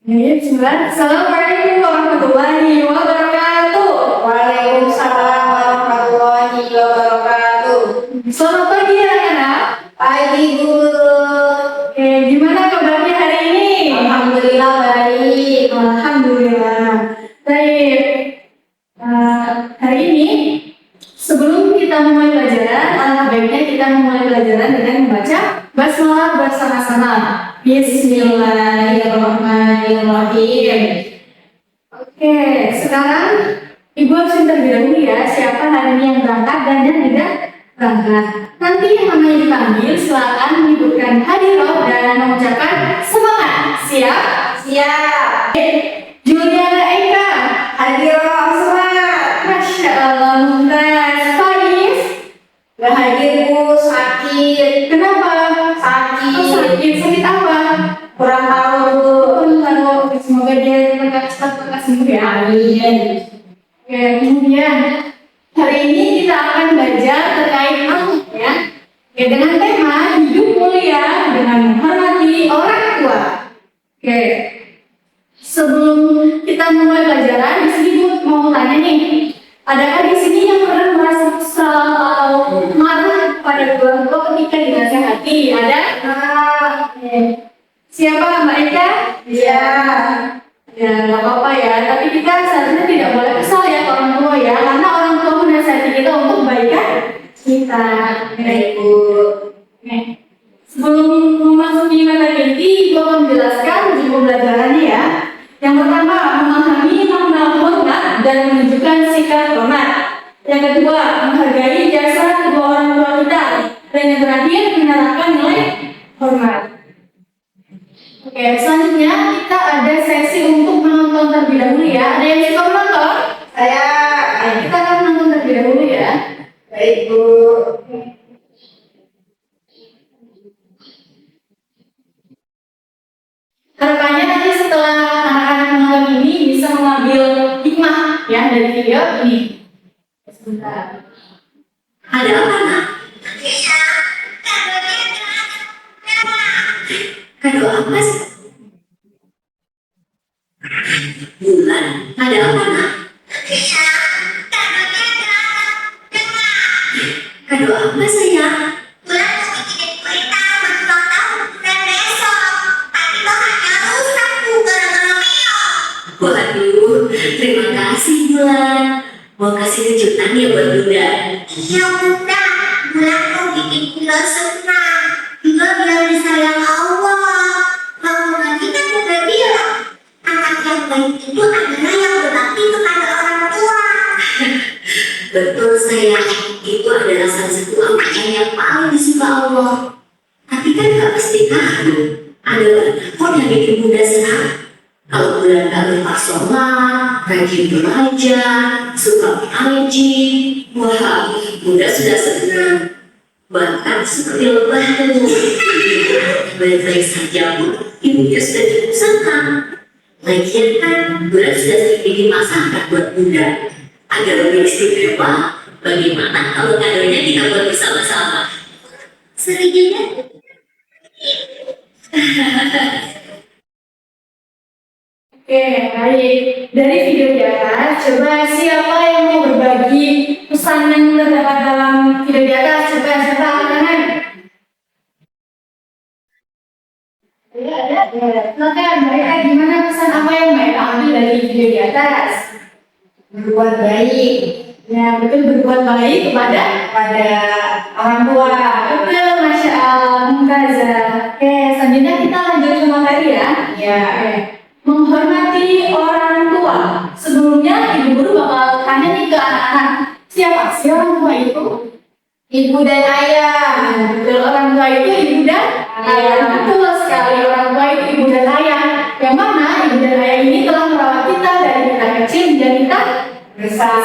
Bismillah. Assalamualaikum warahmatullahi wabarakatuh. Waalaikumsalam warahmatullahi wabarakatuh. Selamat pagi anak-anak. Pagi guru. Oke, gimana kabarnya hari ini? Alhamdulillah baik. Alhamdulillah. Baik. Hari ini sebelum kita mulai pelajaran, alangkah baiknya kita memulai pelajaran dengan membaca basmalah bersama-sama. Bismillahirrahmanirrahim. Oke, sekarang Ibu harus terlebih dahulu ya siapa hari ini yang berangkat dan yang tidak berangkat. Nanti yang namanya dipanggil silakan menyebutkan hadiroh dan mengucapkan semangat. Siap? Siap. Juliana Eka. Hadiroh semangat. Masya Allah, Mumtaz. Faiz. Gak hadir bu, sakit. Kenapa? Sakit. Oh, sakit. Sakit apa? Kurang tahu bu. Lalu semoga dia cepat sembuh ya. Amin. Oke, kemudian hari ini kita akan belajar terkait akhlak ya. Oke, dengan tema hidup mulia dengan menghormati orang tua. Oke. Sebelum kita mulai pelajaran, di sini Bu mau tanya nih, adakah di sini yang pernah merasa kesal atau marah pada orang tua ketika dinasehati? Ada? Oke. Siapa, Mbak Eka? Iya. Ya, nggak apa-apa ya. Tapi kita seharusnya tidak boleh kesal ya ke orang tua ya, karena orang tua menasihati kita untuk kebaikan kita. Baik bu. Oke. Sebelum memasuki materi inti, Ibu akan menjelaskan buku pembelajarannya ya. Yang pertama, memahami makna hormat dan menunjukkan sikap hormat. Yang kedua, menghargai jasa kedua orang tua kita. Dan yang terakhir, menerapkan nilai hormat. Oke, selanjutnya kita ada sesi untuk menonton terlebih dahulu ya. Ada yang suka menonton? Saya. Kita akan menonton terlebih dahulu ya. Baik bu. Harapannya nanti setelah anak-anak menonton ini bisa mengambil hikmah ya dari video ini. Sebentar. Ada apa nak? Kado apa sih? Bulan. Ada apa nak? Kado apa sayang? Bulan mau bikinin berita berulang tahun dan besok. Tapi bahannya rusak bu gara-gara Mio. Waduh, terima kasih Bulan. Mau kasih kejutan ya buat Bunda. Iya bunda, Bulan mau bikin Mio senang. Juga biar disayang Allah. Kalau tadi kan bunda bilang, anak yang baik itu adalah yang berbakti kepada orang tua. Betul sayang, itu adalah salah satu amalan yang paling disuka Allah. Tapi kan gak pasti kado. Ada pun yang bikin Bunda senang. Kalau Bulan gak lupa sholat, rajin belajar, suka mengaji, wah, Bunda sudah senang. Bahkan seperti lebaran. Baik-baik saja Bu, Ibunya sudah cukup senang. Lagian kan Bulan sudah sering bikin masakan buat Bunda agar lebih istimewa. Bagaimana kalau kadonya kita buat bersama-sama? Sering juga. Oke, baik. Dari video di atas, coba siapa yang mau berbagi pesan yang terdapat dalam video di atas? Coba siapa angkat tangan? Ada. Silakan, mereka gimana pesan apa yang mereka ambil dari video di atas? Berbuat baik Ya, betul, berbuat baik kepada orang tua. betul, Masya Allah, Mumtazah. Oke, selanjutnya kita lanjut ke materi ya. Ya. Oke. Menghormati orang tua. Sebelumnya ibu guru bakal tanya nih ke anak-anak, siapa sih orang tua itu? Ibu dan ayah. Betul, orang tua itu ibu dan ayah. Betul sekali, orang tua itu ibu dan ayah. Yang mana ibu dan ayah ini telah merawat kita dari kita kecil dan kita besar.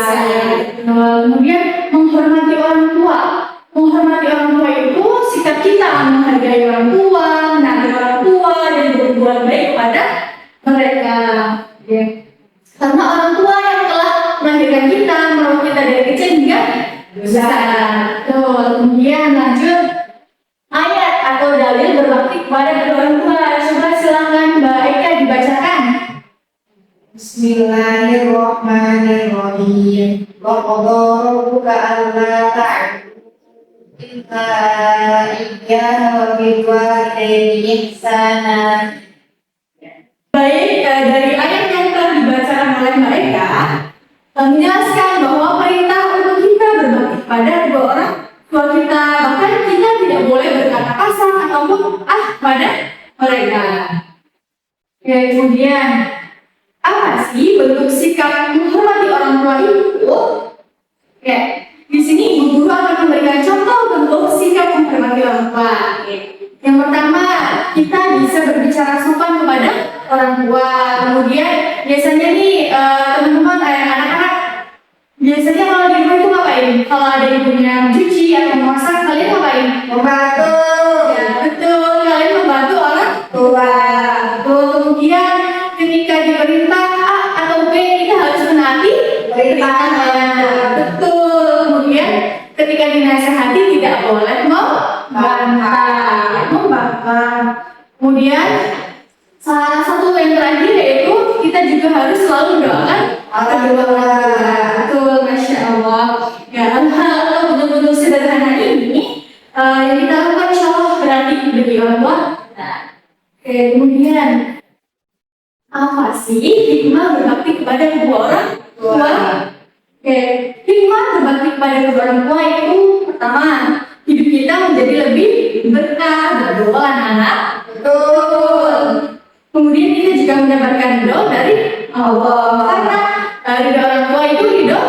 Kemudian menghormati orang tua. Menghormati orang tua itu sikap kita menghargai orang tua, menaati orang tua, dan berbuat baik kepada mereka. Ya. Karena orang tua yang telah melahirkan kita, merawat kita dari kecil hingga besar. Tuh, kemudian lanjut ayat atau dalil berbakti kepada kedua orang tua. Coba silakan Mbak Eka dibacakan. Bismillahirrahmanirrahim. Wa qadha rabbuka alla ta'budu illa iyyahu wa bil walidayni ihsana. Baik, dari ayat yang telah dibacakan oleh mereka menjelaskan bahwa perintah untuk kita berbakti pada kedua orang tua kita, bahkan kita tidak boleh berkata kasar ataupun pada mereka. Ya, kemudian apa sih bentuk sikap menghormati orang tua itu? Ya, di sini ibu guru akan memberikan contoh bentuk sikap menghormati orang tua. Yang pertama, kita bisa berbicara sopan kepada orang tua. Kemudian biasanya nih teman-teman anak-anak biasanya kalau di rumah itu ngapain? Kalau ada ibunya mencuci atau memasak, kalian ngapain? Membantu. Ya, betul, kalian membantu orang Tua. betul. Kemudian ketika diperintah A atau B, kita harus menaati perintahnya. Betul. Kemudian ketika dinasehati tidak boleh membantah. Kemudian salah satu yang terakhir yaitu kita juga harus selalu mendoakan kedua orang tua. Betul, masya Allah. Ya, hal-hal betul-betul sederhana ini yang kita lakukan insya Allah berarti bagi orang tua. Nah, kemudian apa sih hikmah berbakti kepada kedua orang tua? Hikmah berbakti kepada kedua orang tua itu pertama, hidup kita menjadi lebih berkah, berdoa anak-anak. Betul. Kemudian kita juga mendapatkan ridho dari Allah, karena ridho orang tua itu ridho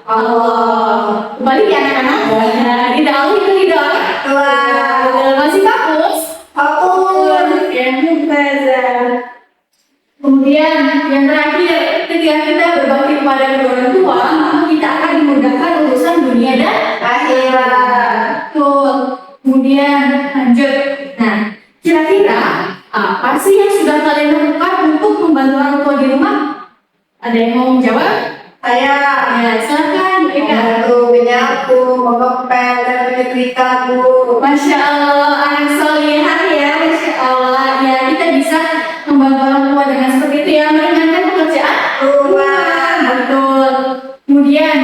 Allah. Kembali ya anak-anak, ridho Allah itu ridho orang tua. Masih fokus? Fokus. Yang mubazir. Kemudian yang terakhir, ketika kita berbakti kepada kedua orang tua, maka kita akan dimudahkan urusan dunia dan akhirat. Betul. Kemudian lanjut. Nah, kira-kira apa sih yang sudah kalian lakukan untuk membantu orang tua di rumah? Ada yang mau menjawab? Saya Ya, silakan. membantu menyapu, mengepel, dan menyetrika, Bu. Masya Allah, anak solihah ya, Masya Allah. Ya, kita bisa membantu orang tua dengan seperti itu ya, meringankan pekerjaan rumah. Betul. Kemudian,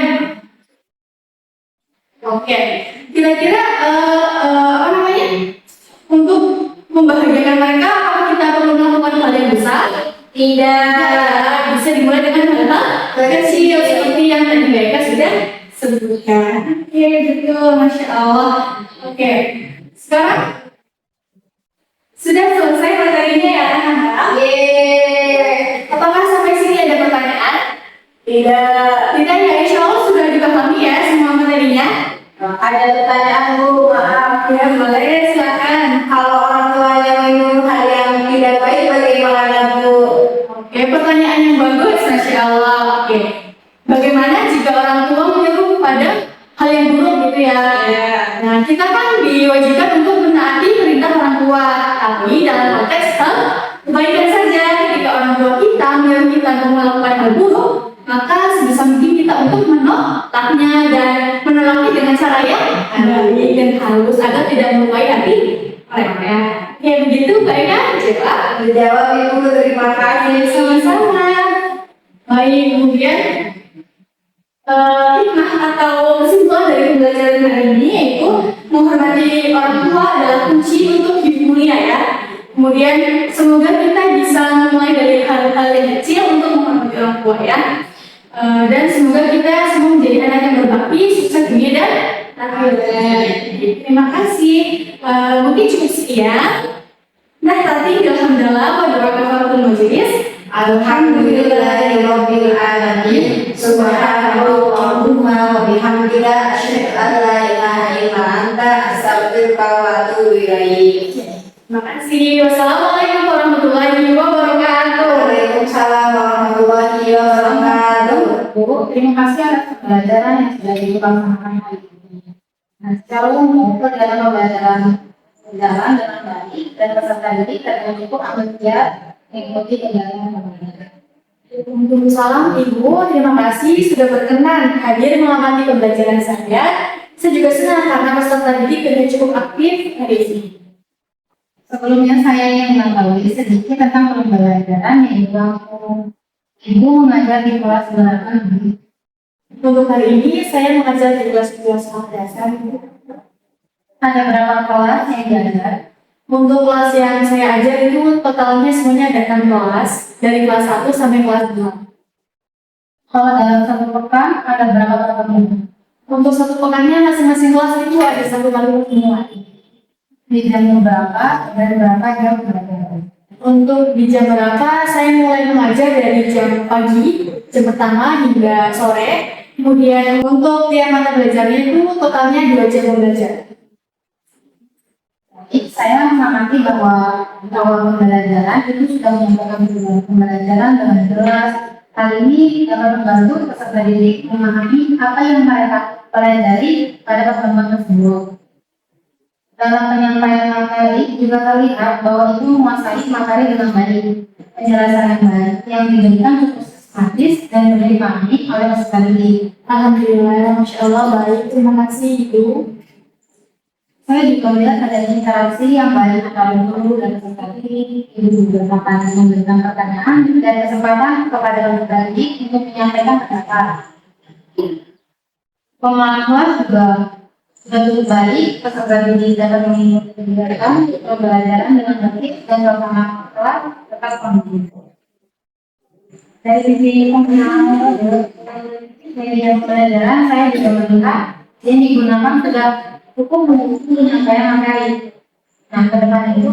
oke, kira-kira apa namanya? Untuk membahagiakan mereka, apakah kita perlu melakukan hal yang besar? Tidak, bisa dimulai dengan hal-hal kecil seperti yang tadi mereka sudah sebutkan. Oke, betul, Masya Allah. Oke, sekarang sudah selesai materinya ya anak-anak? Apakah sampai sini ada pertanyaan? Tidak. Tidak ya, insya Allah sudah dipahami ya semua materinya. Ada pertanyaan, Bu, maaf. Ya, boleh, silakan. Kalau orang tuanya menyuruh hal yang tidak baik, bagaimana, Bu? Oke, pertanyaan yang bagus, Masya Allah. Oke, bagaimana jika orang tua menyuruh pada hal yang buruk gitu ya? Nah, kita kan diwajibkan untuk menaati perintah orang tua, tapi dalam konteks kebaikan saja. Ketika orang tua kita menyuruh kita untuk melakukan hal buruk, maka sebisa mungkin kita untuk menolaknya dan menolaknya dengan cara yang baik dan halus agar tidak melukai hati mereka. Ya begitu, baik kan? Coba. Menjawab, Ibu, terima kasih. Sama-sama. Baik, kemudian hikmah atau kesimpulan dari pembelajaran hari ini yaitu menghormati orang tua adalah kunci untuk hidup mulia ya. Kemudian semoga kita bisa mulai dari hal-hal yang kecil untuk menghormati orang tua ya. Dan semoga kita semua menjadi anak yang berbakti, sukses dunia dan akhirat. Terima kasih. Mungkin cukup sekian. Nah, tadi alhamdulillah pada waktu majelis. Alhamdulillahirabbil alamin. Subhanallahumma wa bihamdika asyhadu an la ilaha illa anta astaghfiruka wa atubu ilaik. Terima kasih. Wassalamualaikum warahmatullahi wabarakatuh. Waalaikumsalam warahmatullahi wabarakatuh. Bu, terima kasih atas pembelajaran yang sudah dilakukan hari ini. Nah, secara umum dalam pembelajaran berjalan dengan baik dan peserta didik dan cukup antusias mengikuti pembelajaran pembelajaran. Waalaikumsalam Ibu, terima kasih sudah berkenan hadir mengamati pembelajaran saya. Saya juga senang karena peserta didik sudah cukup aktif hari ini. Sebelumnya saya ingin mengetahui sedikit tentang pembelajaran yang dilakukan Ibu mengajar di kelas berapa? Untuk hari ini saya mengajar di kelas 2 sekolah dasar. Ada berapa kelas yang diajar? Untuk kelas yang saya ajar itu totalnya semuanya ada 6 kelas, dari kelas 1 sampai kelas 2. Kalau dalam satu pekan ada berapa pertemuan? Untuk satu pekannya masing-masing kelas itu ada 1 kali pertemuan. Di jam berapa dan berapa jam belajar? Untuk di jam berapa, saya mulai mengajar dari jam pagi, jam pertama hingga sore. Kemudian untuk tiap mata belajarnya itu totalnya 2 jam belajar. Saya mengamati bahwa awal pembelajaran itu sudah menyampaikan tujuan pembelajaran dengan jelas. Hal ini dapat membantu peserta didik memahami apa yang mereka pelajari pada pertemuan tersebut. Dalam penyampaian materi juga terlihat bahwa ibu menguasai materi dengan baik. Penjelasan yang baik yang diberikan cukup sistematis dan mudah dipahami oleh peserta didik. Alhamdulillah, Masya Allah, baik. Terima kasih, Ibu. Saya juga melihat ada interaksi yang baik antara guru dan peserta didik. Ibu juga akan memberikan pertanyaan dan kesempatan kepada peserta didik untuk menyampaikan pendapat. Pengalaman kelas juga sudah cukup baik. Peserta didik dapat mengikuti kegiatan pembelajaran dengan baik dan suasana kelas tetap kondusif. Dari sisi penggunaan media pembelajaran, saya juga melihat yang digunakan sudah cukup untuk penyampaian materi. Nah, ke depan itu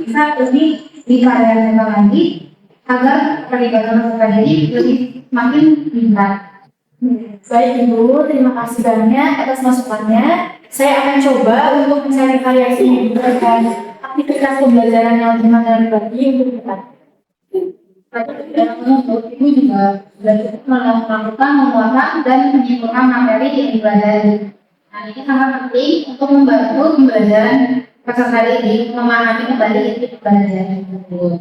bisa lebih divariasikan lagi agar perlibatan peserta didik lebih semakin meningkat. Baik Ibu, terima kasih banyak atas masukannya. Saya akan coba untuk mencari variasi dan aktivitas pembelajaran yang lebih menarik untuk kita. Dalam menuntut, ibu juga sudah cukup melakukan penguatan dan menyimpulkan materi yang dipelajari. Nah, ini sangat penting untuk membantu pembelajaran peserta didik memahami kembali isi pembelajaran tersebut.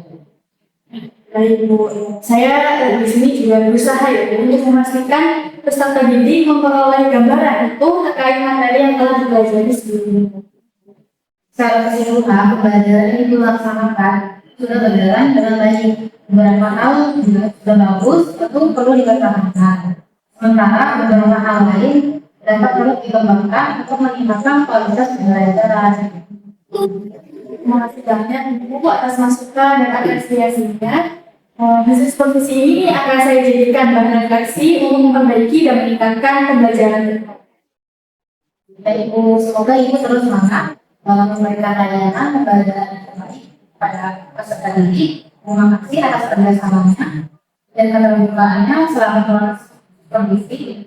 Baik Bu, saya di sini juga berusaha ya untuk memastikan peserta didik memperoleh gambaran itu terkait materi yang telah dipelajari sebelumnya. Secara keseluruhan, pembelajaran ini dilaksanakan sudah berjalan dengan baik. Beberapa hal juga sudah bagus, tentu perlu dipertahankan. Sementara beberapa hal lain dapat terus dikembangkan untuk meningkatkan kualitas pembelajaran. Terima kasih banyak Ibu atas masukan dan apresiasinya. Hasil supervisi ini akan saya jadikan bahan refleksi untuk memperbaiki dan meningkatkan pembelajaran kita. Ibu, semoga ibu terus semangat dalam memberikan layanan pembelajaran yang terbaik pada peserta didik. Terima kasih atas kerjasamanya dan keterbukaannya selama proses supervisi.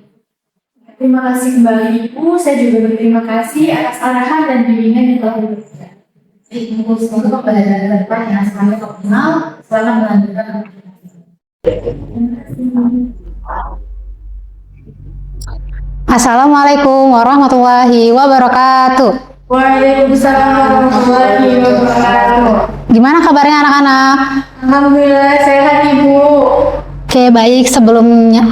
Terima kasih kembali Ibu. Saya juga berterima kasih atas arahan dan bimbingan yang telah diberikan. Ibu, semoga pembelajaran ke depan yang semakin optimal selama melanjutkan. Assalamualaikum warahmatullahi wabarakatuh. Waalaikumsalam warahmatullahi wabarakatuh. Gimana kabarnya anak-anak? Alhamdulillah sehat Ibu. Oke, baik.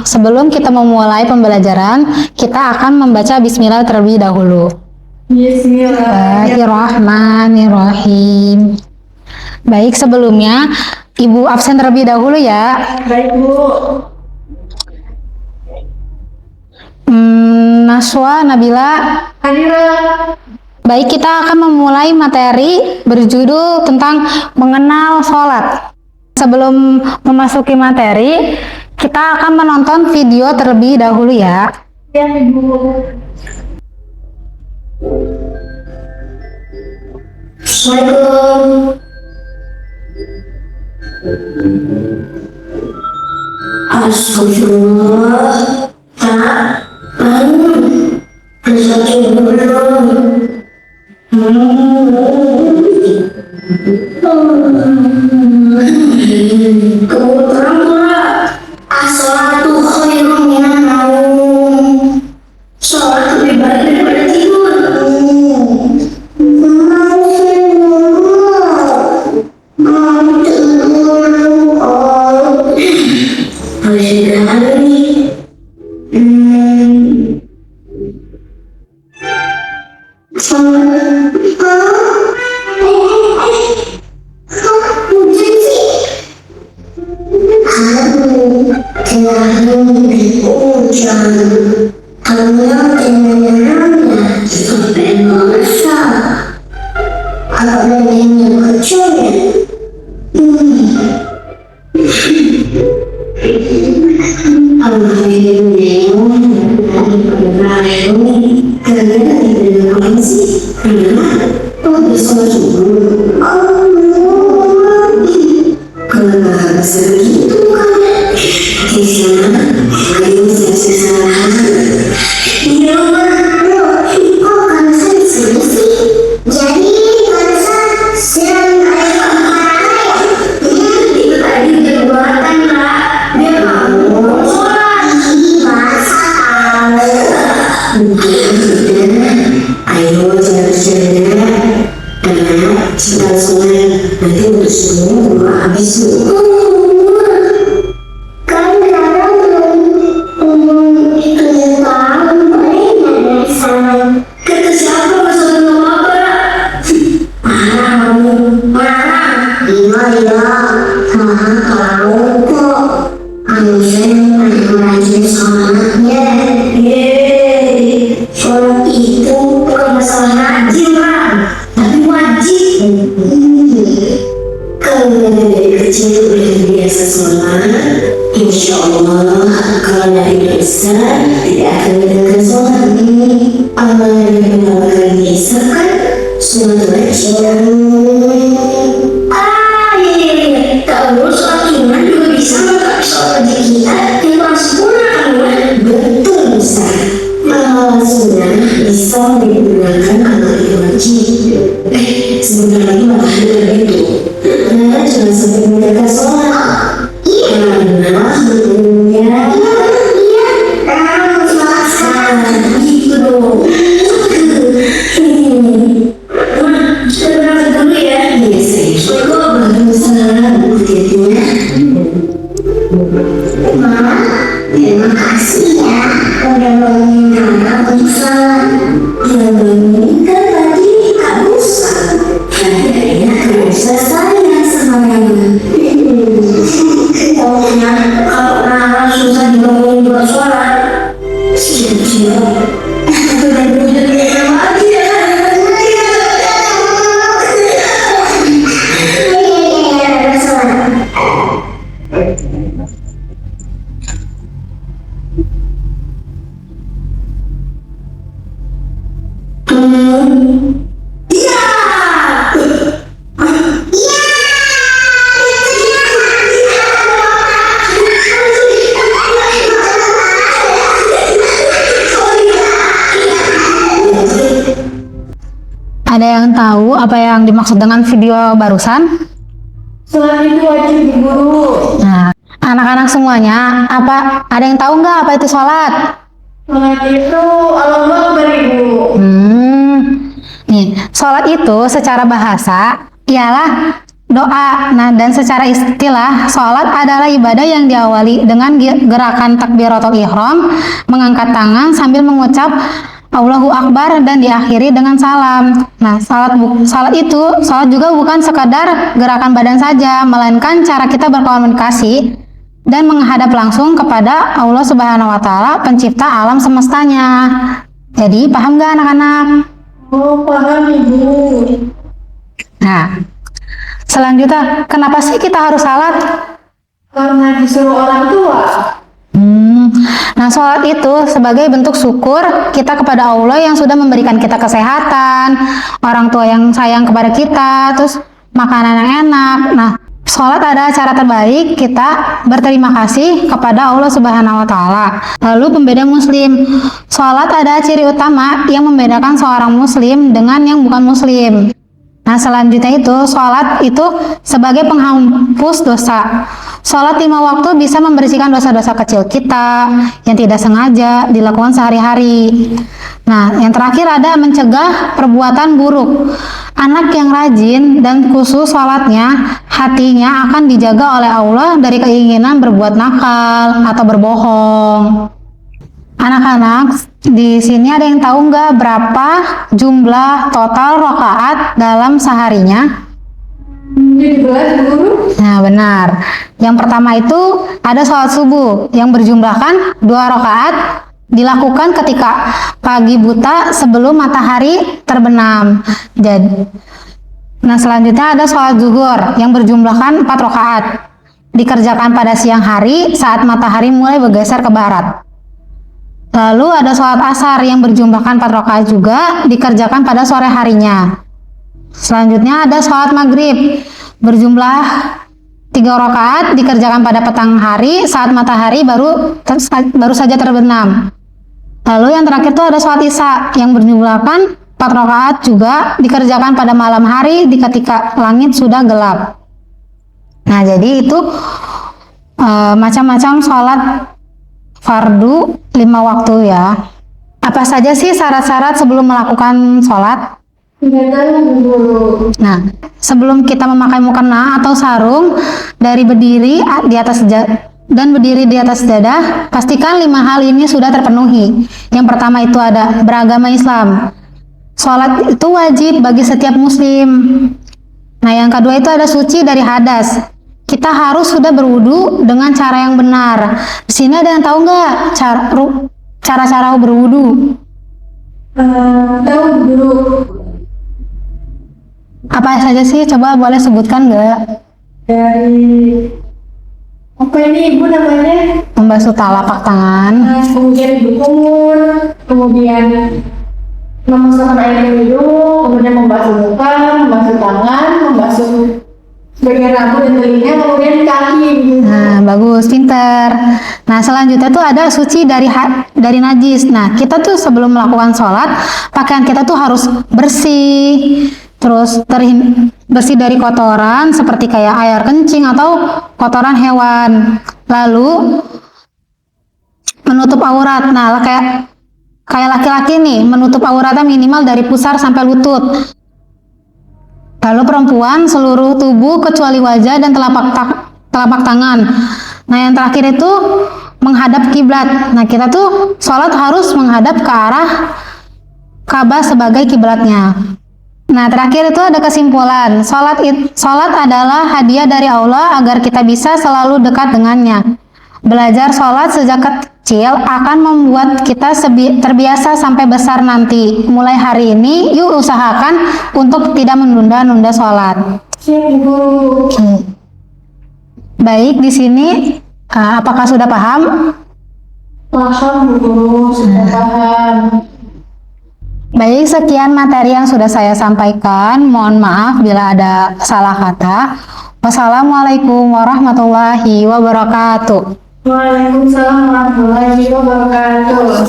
Sebelum kita memulai pembelajaran, kita akan membaca bismillah terlebih dahulu. Bismillahirrahmanirrahim. Baik, sebelumnya Ibu absen terlebih dahulu ya. Baik Bu. Naswa, Nabila. Hadirat. Baik, kita akan memulai materi berjudul tentang mengenal sholat. Sebelum memasuki materi, kita akan menonton video terlebih dahulu ya. Ya Ibu. Assalamualaikum. Astagfirullah. Kamu terang pula. As-salatu khairun minan naum. Salat lebih baik daripada tidur. Hujan, kamu dengarnya sampai masa. Kalau neneknya kecil ya, jadi masa sedang ada itu tadi jembatan Kak, dia mau masa ayo jangan cinta sungai nanti udah habis kan sekarang belum tahu dari sana kata siapa masalah nama apa marah iya tahu kok Ayah rajin sholatnya sholat itu bukan masalah rajin lah tapi wajib kalau dari kecil udah biasa sholat insya Allah kalau dari besar tidak akan meninggalkan sholat amal yang mengamalkan biasa kan sholat wajib terus sholat sunnah juga bisa mengangkat sholat wajib kita yang paling sempurna kan betul bisa sunnah bisa digunakan amal yang wajib sebentar lagi matahari terbit jangan sampai meninggalkan sholat karena sebetulnya gitu dong kita berangkat dulu ya biasa Waalaikumsalam Mama, terima kasih ya udah bangunin anak untuk sholat. Yang bangunin kan tadi Kak Musa. Kayaknya Kak Musa sayang sama Nana. Kalau Nana susah dibangunin buat sholat, siap-siap. Udah wujud kayak lagi ya. Ada yang tahu apa yang dimaksud dengan video barusan? Sholat itu wajib Bu Guru. Nah, anak-anak semuanya, ada yang tahu nggak apa itu sholat? Sholat itu Allahu Akbar Ibu. Nih, sholat itu secara bahasa ialah doa. Nah, dan secara istilah, sholat adalah ibadah yang diawali dengan gerakan takbiratul ihram, mengangkat tangan sambil mengucap Allahu Akbar dan diakhiri dengan salam. Nah, salat juga bukan sekadar gerakan badan saja, melainkan cara kita berkomunikasi dan menghadap langsung kepada Allah Subhanahu wa taala, pencipta alam semestanya. Jadi, paham nggak anak-anak? Oh, paham Ibu. Nah, selanjutnya, kenapa sih kita harus salat? Karena disuruh orang tua. Nah, sholat itu sebagai bentuk syukur kita kepada Allah yang sudah memberikan kita kesehatan, orang tua yang sayang kepada kita, terus makanan yang enak. Nah, sholat adalah cara terbaik kita berterima kasih kepada Allah Subhanahu wa taala. Lalu pembeda muslim. Sholat adalah ciri utama yang membedakan seorang muslim dengan yang bukan muslim. Nah, selanjutnya itu sholat itu sebagai penghapus dosa. Sholat 5 waktu bisa membersihkan dosa-dosa kecil kita yang tidak sengaja dilakukan sehari-hari. Nah, yang terakhir ada mencegah perbuatan buruk. Anak yang rajin dan khusus sholatnya, hatinya akan dijaga oleh Allah dari keinginan berbuat nakal atau berbohong. Anak-anak, di sini ada yang tahu nggak berapa jumlah total rakaat dalam seharinya? 17 guru. Nah, benar. Yang pertama itu ada sholat subuh yang berjumlahkan 2 rakaat dilakukan ketika pagi buta sebelum matahari terbenam. Nah, selanjutnya ada sholat zuhur yang berjumlahkan 4 rakaat dikerjakan pada siang hari saat matahari mulai bergeser ke barat. Lalu ada sholat asar yang berjumlahkan 4 rakaat juga dikerjakan pada sore harinya. Selanjutnya ada sholat maghrib berjumlah 3 rakaat dikerjakan pada petang hari saat matahari baru saja terbenam. Lalu yang terakhir itu ada sholat isya yang berjumlahkan 4 rakaat juga dikerjakan pada malam hari ketika langit sudah gelap. Nah, jadi itu macam-macam sholat fardu 5 waktu ya. Apa saja sih syarat-syarat sebelum melakukan sholat? Nah, sebelum kita memakai mukena atau sarung dari berdiri di atas berdiri di atas sejadah, pastikan 5 hal ini sudah terpenuhi. Yang pertama itu ada beragama Islam. Sholat itu wajib bagi setiap muslim. Nah, yang kedua itu ada suci dari hadas. Kita harus sudah berwudu dengan cara yang benar. Di sini ada yang tahu nggak cara-cara berwudu? Tahu guru. Apa saja sih? Coba boleh sebutkan nggak? Dari apa ini ibu namanya? Membasuh telapak tangan. Kemudian berkumur, kemudian memasukkan air minum, kemudian membasuh muka, membasuh tangan, membasuh bagian rambut dan telinga, kemudian kaki. Nah, bagus, pinter. Nah, selanjutnya tuh ada suci dari najis. Nah, kita tuh sebelum melakukan sholat, pakaian kita tuh harus bersih, terus bersih dari kotoran seperti kayak air kencing atau kotoran hewan. Lalu menutup aurat. Nah, kayak laki-laki nih, menutup auratnya minimal dari pusar sampai lutut. Lalu perempuan seluruh tubuh kecuali wajah dan telapak tangan. Nah, yang terakhir itu menghadap kiblat. Nah, kita tuh sholat harus menghadap ke arah Ka'bah sebagai kiblatnya. Nah, terakhir itu ada kesimpulan. Sholat adalah hadiah dari Allah agar kita bisa selalu dekat dengannya. Belajar sholat sejak kecil akan membuat kita terbiasa sampai besar nanti. Mulai hari ini, yuk usahakan untuk tidak menunda-nunda sholat. Baik, di sini apakah sudah paham? Paham guru, sudah paham. Baik, sekian materi yang sudah saya sampaikan. Mohon maaf bila ada salah kata. Wassalamualaikum warahmatullahi wabarakatuh. Waalaikumsalam warahmatullahi wabarakatuh.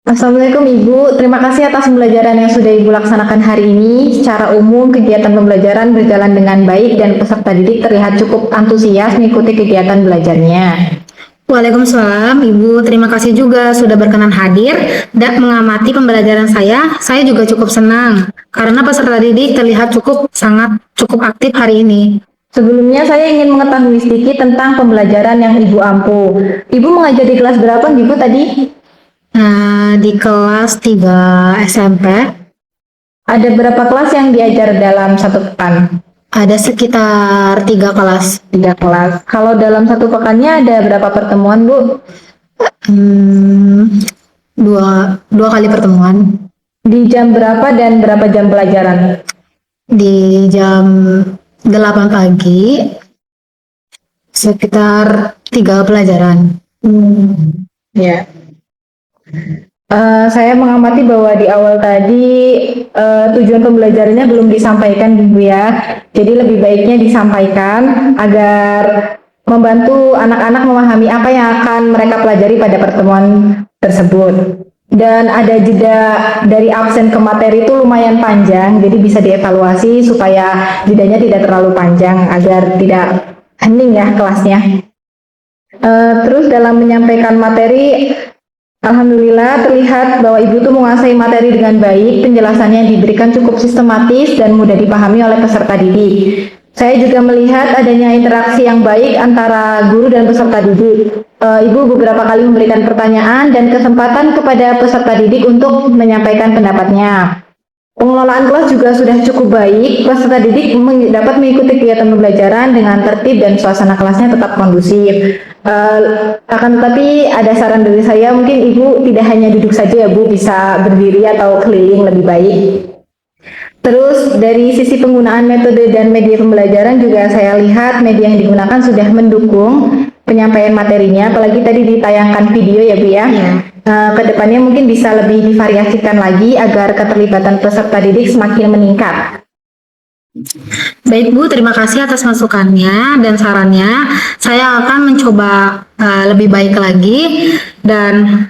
Assalamualaikum Ibu, terima kasih atas pembelajaran yang sudah Ibu laksanakan hari ini. Secara umum, kegiatan pembelajaran berjalan dengan baik dan peserta didik terlihat cukup antusias mengikuti kegiatan belajarnya. Waalaikumsalam, Ibu. Terima kasih juga sudah berkenan hadir dan mengamati pembelajaran saya. Saya juga cukup senang karena peserta didik terlihat cukup aktif hari ini. Sebelumnya saya ingin mengetahui sedikit tentang pembelajaran yang Ibu ampu. Ibu mengajar di kelas berapa Ibu tadi? Nah, di kelas 3 SMP. Ada berapa kelas yang diajar dalam satu pekan? Ada sekitar 3 kelas. 3 kelas. Kalau dalam satu pekannya ada berapa pertemuan Bu? Dua kali pertemuan. Di jam berapa dan berapa jam pelajaran? Di jam 8 pagi, sekitar 3 pelajaran. Ya. Saya mengamati bahwa di awal tadi tujuan pembelajarannya belum disampaikan Bu ya. Jadi lebih baiknya disampaikan agar membantu anak-anak memahami apa yang akan mereka pelajari pada pertemuan tersebut. Dan ada jeda dari absen ke materi itu lumayan panjang, jadi bisa dievaluasi supaya jedanya tidak terlalu panjang agar tidak hening ya kelasnya. Terus dalam menyampaikan materi, alhamdulillah terlihat bahwa Ibu tuh menguasai materi dengan baik, penjelasannya yang diberikan cukup sistematis dan mudah dipahami oleh peserta didik. Saya juga melihat adanya interaksi yang baik antara guru dan peserta didik. Ibu beberapa kali memberikan pertanyaan dan kesempatan kepada peserta didik untuk menyampaikan pendapatnya. Pengelolaan kelas juga sudah cukup baik. Peserta didik dapat mengikuti kegiatan pembelajaran dengan tertib dan suasana kelasnya tetap kondusif. Akan tetapi ada saran dari saya, mungkin Ibu tidak hanya duduk saja ya Bu, bisa berdiri atau keliling lebih baik. Terus dari sisi penggunaan metode dan media pembelajaran juga saya lihat media yang digunakan sudah mendukung penyampaian materinya, apalagi tadi ditayangkan video ya Bu ya. Kedepannya mungkin bisa lebih divariasikan lagi agar keterlibatan peserta didik semakin meningkat. Baik Bu, terima kasih atas masukannya dan sarannya. Saya akan mencoba lebih baik lagi, dan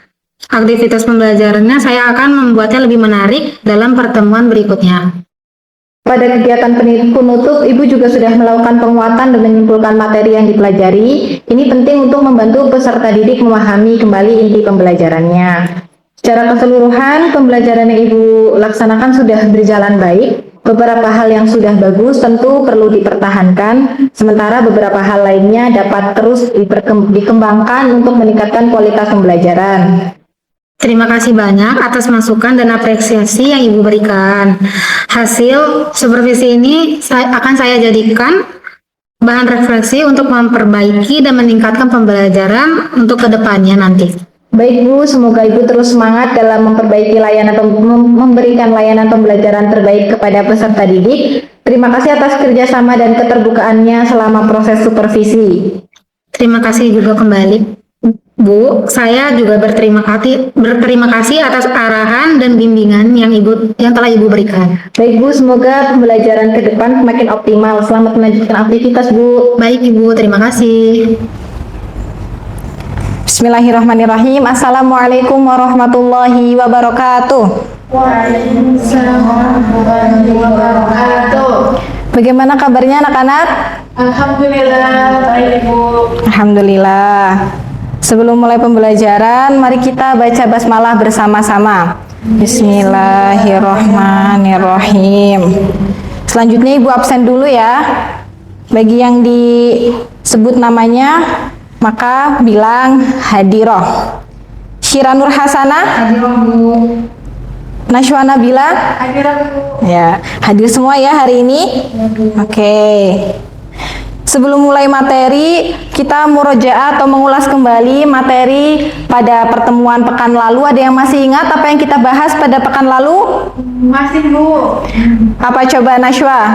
aktivitas pembelajarannya saya akan membuatnya lebih menarik dalam pertemuan berikutnya. Pada kegiatan penutup, Ibu juga sudah melakukan penguatan dan menyimpulkan materi yang dipelajari. Ini penting untuk membantu peserta didik memahami kembali inti pembelajarannya. Secara keseluruhan, pembelajaran yang Ibu laksanakan sudah berjalan baik. Beberapa hal yang sudah bagus tentu perlu dipertahankan, sementara beberapa hal lainnya dapat terus dikembangkan untuk meningkatkan kualitas pembelajaran. Terima kasih banyak atas masukan dan apresiasi yang Ibu berikan. Hasil supervisi ini akan saya jadikan bahan refleksi untuk memperbaiki dan meningkatkan pembelajaran untuk kedepannya nanti. Baik Bu, semoga Ibu terus semangat dalam memperbaiki layanan atau memberikan layanan pembelajaran terbaik kepada peserta didik. Terima kasih atas kerjasama dan keterbukaannya selama proses supervisi. Terima kasih juga kembali Bu, saya juga berterima kasih atas arahan dan bimbingan yang telah Ibu berikan. Baik Bu, semoga pembelajaran ke depan semakin optimal. Selamat melanjutkan aktivitas Bu. Baik Ibu, terima kasih. Bismillahirrahmanirrahim. Assalamualaikum warahmatullahi wabarakatuh. Waalaikumsalam warahmatullahi wabarakatuh. Bagaimana kabarnya anak-anak? Alhamdulillah, baik Bu. Alhamdulillah. Sebelum mulai pembelajaran, mari kita baca basmalah bersama-sama. Bismillahirrahmanirrahim. Selanjutnya Ibu absen dulu ya. Bagi yang disebut namanya, maka bilang hadiroh. Syira Nur Hasanah? Hadiroh Bu. Nashwa Nabila? Hadiroh Bu. Ya, hadir semua ya hari ini? Oke. Sebelum mulai materi, kita murojaah atau mengulas kembali materi pada pertemuan pekan lalu. Ada yang masih ingat apa yang kita bahas pada pekan lalu? Masih Bu. Apa coba Nashwa?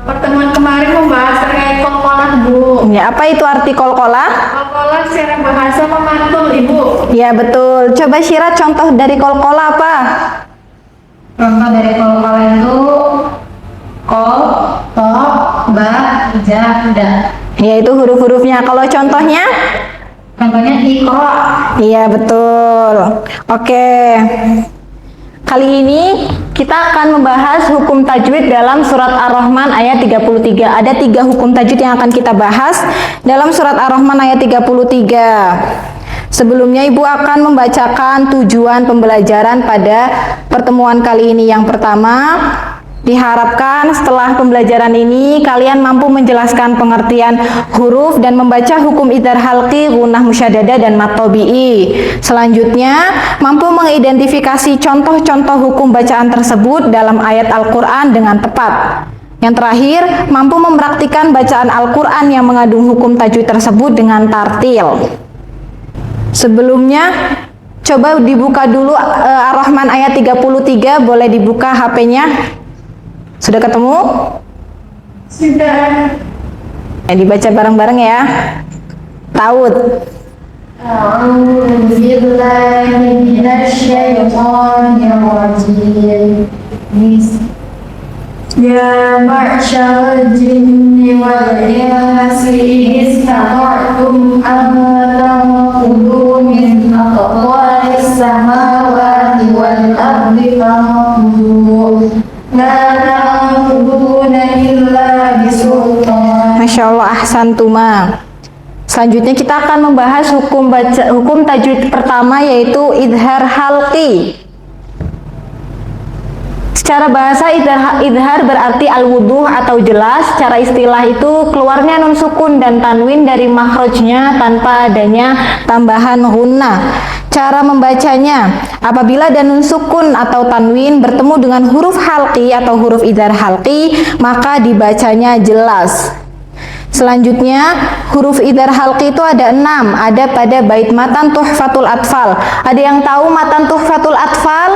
Pertemuan kemarin membahas terkait kolkolah Bu. Ya, apa itu arti kolkolah? Kolkolah secara bahasa memantul Ibu. Ya, betul. Coba Syira contoh dari kolkolah apa? Contoh dari kolkolah itu kol, to, ba, ja, da. Ya, itu huruf-hurufnya. Kalau contohnya? Contohnya ikro. Iya, betul. Oke. Kali ini kita akan membahas hukum tajwid dalam surat Ar-Rahman ayat 33. Ada 3 hukum tajwid yang akan kita bahas dalam surat Ar-Rahman ayat 33. Sebelumnya Ibu akan membacakan tujuan pembelajaran pada pertemuan kali ini. Yang pertama, diharapkan setelah pembelajaran ini kalian mampu menjelaskan pengertian huruf dan membaca hukum idhar halqi, gunnah musyaddada dan mad tabi'i. Selanjutnya, mampu mengidentifikasi contoh-contoh hukum bacaan tersebut dalam ayat Al-Qur'an dengan tepat. Yang terakhir, mampu mempraktikkan bacaan Al-Qur'an yang mengandung hukum tajwid tersebut dengan tartil. Sebelumnya, coba dibuka dulu Ar-Rahman ayat 33, boleh dibuka HP-nya. Sudah ketemu? Sudah. Ya, dibaca bareng-bareng ya. Taud. A'udzu billahi minasyaitonir rajim. Ya ma'syarul jinni wal insi istata'tum an tanfudu min aqtaris samawati wal ardi fanfudu. La tanfuduna illa bisultan. Masya Allah, ahsantuma. Selanjutnya kita akan membahas hukum tajwid pertama, yaitu idhar halqi. Secara bahasa idhar berarti al-wuduh atau jelas. Secara istilah itu keluarnya nun sukun dan tanwin dari makhrajnya tanpa adanya tambahan gunnah. Cara membacanya, apabila ada nun sukun atau tanwin bertemu dengan huruf halqi atau huruf idhar halqi, maka dibacanya jelas. Selanjutnya, huruf idhar halqi itu ada 6, ada pada bait matan Tuhfatul Atfal. Ada yang tahu matan Tuhfatul Atfal?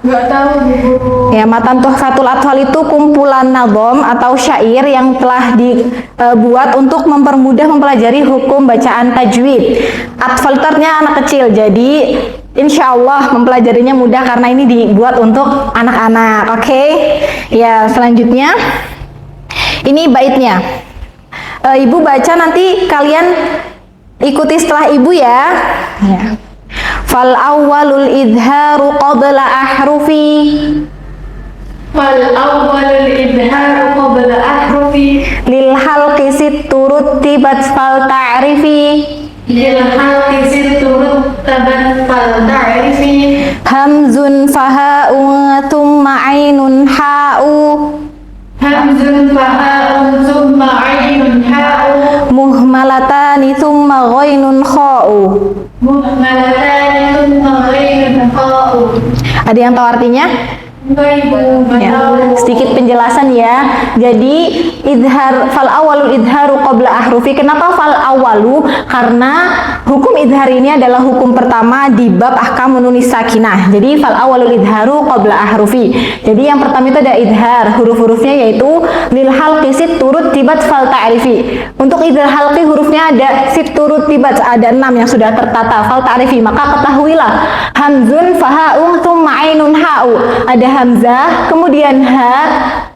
Nggak tahu Bu Guru. Ya, matan Tuhfatul Atfal itu kumpulan nadhom atau syair yang telah dibuat untuk mempermudah mempelajari hukum bacaan tajwid. Atfal itu artinya anak kecil, jadi insya Allah mempelajarinya mudah karena ini dibuat untuk anak-anak. Oke? Ya, selanjutnya ini baitnya. Ibu baca, nanti kalian ikuti setelah ibu ya. Ya. Fal awwalul idharu qabla ahrufi. Fal awwalul idharu qabla ahrufi. Lil halqi sittu ruttibat fal ta'rifi. Lil halqi sittu ruttabat fal ta'rifi. Hamzun faha'un thumma ainun ha'u. Hamzun faha'un thumma ainun ha'u. Muhmalatani thumma ghainun kha'u. Muhmalatani thumma ghainun kha'u. Ada yang tahu artinya? Enggak Ibu, nggak Ya, tahu. sedikit penjelasan ya. Jadi idhar fal awalul idharu qabla ahrufi. Kenapa fal awalu? Karena hukum idhar ini adalah hukum pertama di bab ahkam nunis sakinah. Jadi fal awalul idharu qabla ahrufi. Jadi yang pertama itu ada idhar, huruf-hurufnya yaitu lil halqi sit turut tibat fal ta'rifi. Untuk idhar halqi hurufnya ada sit turut tibat, ada 6 yang sudah tertata fal ta'rifi. Maka ketahuilah hamzun faha'un thumma ainun ha'u. Ada hamzah, kemudian ha,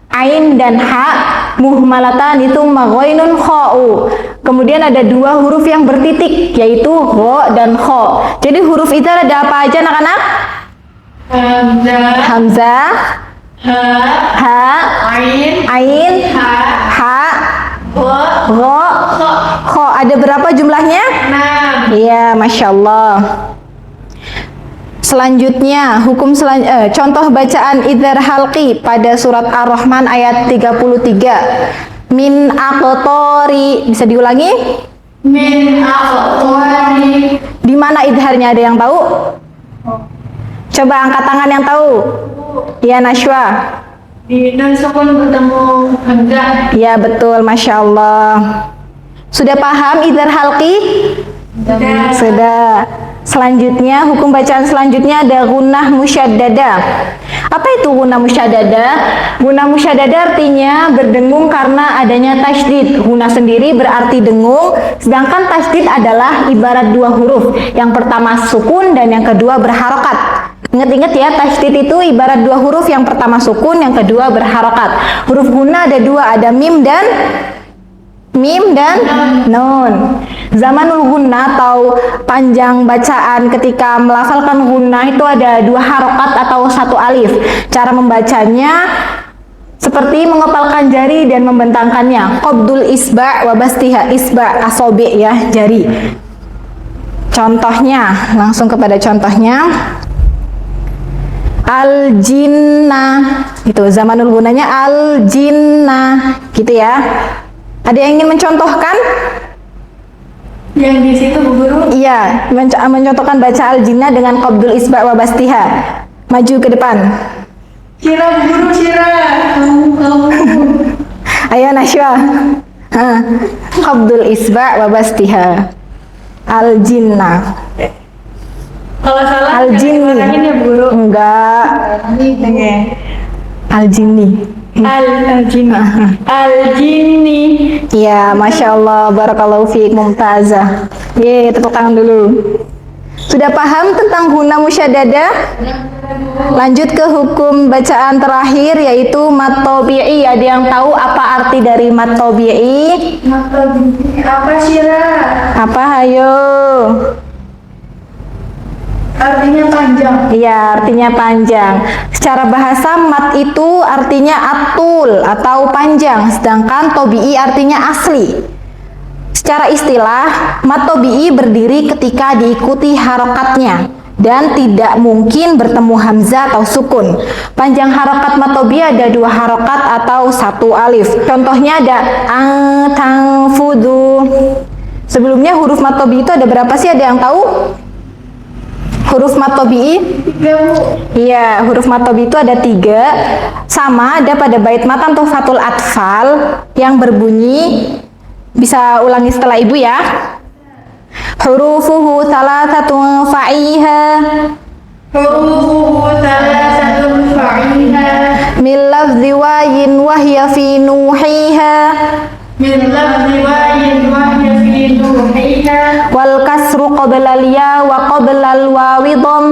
ain dan ha, muhmalatan itu maghainun kha'u. Kemudian ada 2 huruf yang bertitik yaitu gha dan kha. Jadi huruf itu ada apa aja anak-anak? Hamzah, Hamzah, ha, ha, ain, ha, ha, wa, gha, kha. kha. Ada berapa jumlahnya? 6. Iya, Masya Allah. Selanjutnya, contoh bacaan idhar halqi pada surat Ar-Rahman ayat 33. Min aqtori, bisa diulangi? Min aqwari. Di mana idharnya, ada yang tahu? Coba angkat tangan yang tahu. Ya, Nashwa. Di nun sukun bertemu hamzah. Ya, betul, Masya Allah. Sudah paham idhar halqi? Sudah. Selanjutnya, hukum bacaan selanjutnya ada gunnah musyaddada. Apa itu gunnah musyaddada? Gunnah musyaddada artinya berdengung karena adanya tasydid. Gunnah sendiri berarti dengung, sedangkan tasydid adalah ibarat 2 huruf. Yang pertama sukun dan yang kedua berharokat. Ingat-ingat ya, tasydid itu ibarat 2 huruf, yang pertama sukun, yang kedua berharokat. Huruf gunnah ada 2, ada mim dan nun. Zamanul gunnah atau panjang bacaan ketika melafalkan gunnah itu ada 2 harokat atau 1 alif. Cara membacanya seperti mengepalkan jari dan membentangkannya. Qabdul isba' wa bastiha. Isba' asobi ya, jari. Contohnya, langsung kepada contohnya. Al-jinnah, gitu. Zamanul gunnahnya al-jinnah, gitu ya. Ada yang ingin mencontohkan? Yang di situ Bu Guru. Iya, mencontohkan baca al-jinnah dengan qabdul isba' wa bastiha. Maju ke depan. Cira Bu Guru, Cira. Kamu. Ayo Nashwa. Qabdul isba' wa bastiha. Al-jinnah. Kalau salah Al-jinni. jangan ya Bu Guru. Enggak. Oke. Al-jinni. Al-jinni. Al-jinni. Ya, Masya Allah, barakallahu fiik, mumtazah. Ye, tepuk tangan dulu. Sudah paham tentang gunnah musyaddada? Lanjut ke hukum bacaan terakhir yaitu mat tabi'i. Ada yang tahu apa arti dari mat tabi'i? Apa Cira? Apa, hayo? Artinya panjang. Iya, artinya panjang. Secara bahasa mat itu artinya atul atau panjang, sedangkan tobi'i artinya asli. Secara istilah, mat tobi'i berdiri ketika diikuti harokatnya dan tidak mungkin bertemu hamzah atau sukun. Panjang harokat mat tobi'i ada 2 harokat atau 1 alif. Contohnya ada tangfudu. Sebelumnya huruf mat tobi'i itu ada berapa sih? Ada yang tahu? Huruf mat tabi'i? 3, Bu. Iya, huruf mat tabi'i itu ada 3. Sama ada pada bait matan tuhfatul atfal yang berbunyi, bisa ulangi setelah ibu ya. Hurufuhu thalathatun fa'iha Hurufuhu thalathatun fa'iha min lafzi wayin wahya fi nuhiha min lafzi wayin wahya fi nuhiha wal kasru qabla al-ya wa qabla al-wawi dham